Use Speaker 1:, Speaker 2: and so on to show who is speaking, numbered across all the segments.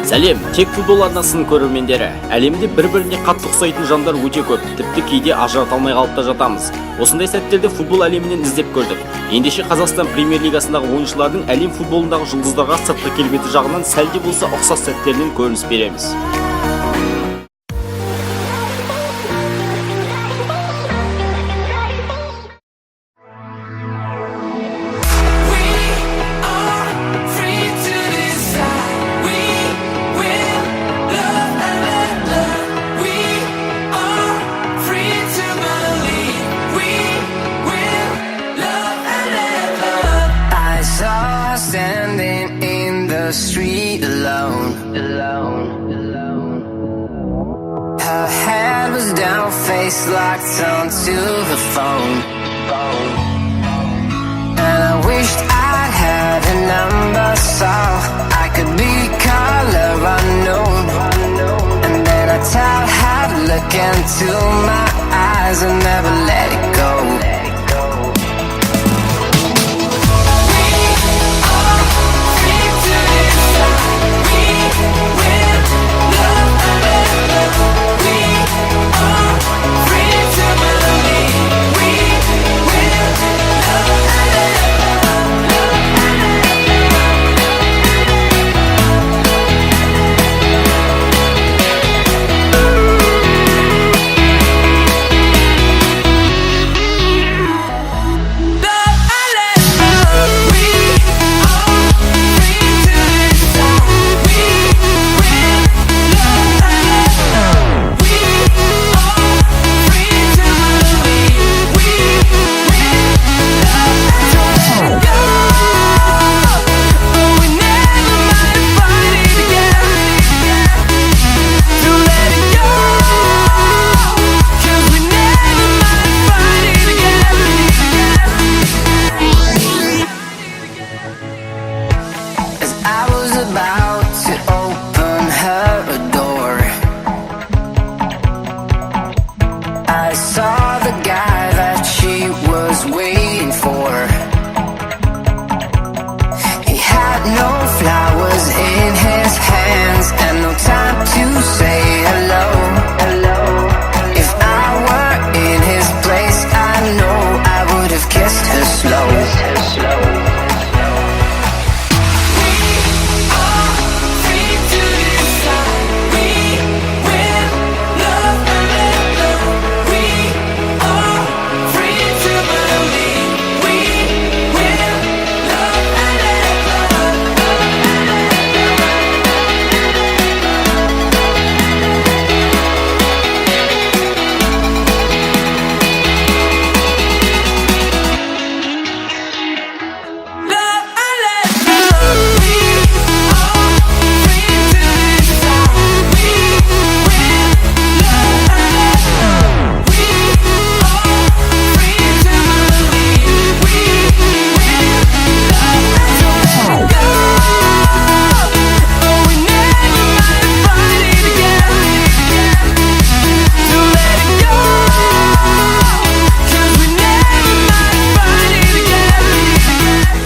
Speaker 1: Сәлем, тек футбол арнасының көрермендері. Әлемде бір-біріне қатты ұқсайтын жандар өте көп. Тіпті кейде ажырата алмай қалып та жатамыз. Осындай сәттерде футбол әлемінен іздеп көрдік. Ендеше Қазақстан Премьер-лигасындағы ойыншылардың әлем футболындағы жұлдыздарға сыртқы келбеті жағынан сәлде болса ұқсас сәттерінен көрініс береміз.
Speaker 2: Standing in the street alone. Her head was down, face locked onto the phone. And I wished I had a number so I could be color unknown. And then I tell her to look into my eyes and never let it go. About to open her door, I saw the guy that she was waiting for. He had no flowers in his hands and no time to say hello. If I were in his place, I know I would have kissed her slow.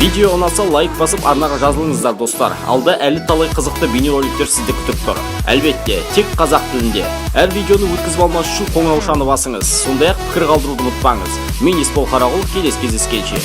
Speaker 1: Видео ұнаса лайк басып арнаға жазылыңыздар достар. Алда әлі талай қызықты бейнероликтер сізді күтіп тұр. Әлбетте, тек қазақ тілінде. Әр видеоны өткізіп алмас үшін қоңыраушаны басыңыз. Сондай-ақ пікір қалдыруды ұмытпаңыз. Мен Есбол Қарағұл, келесі кездескенше.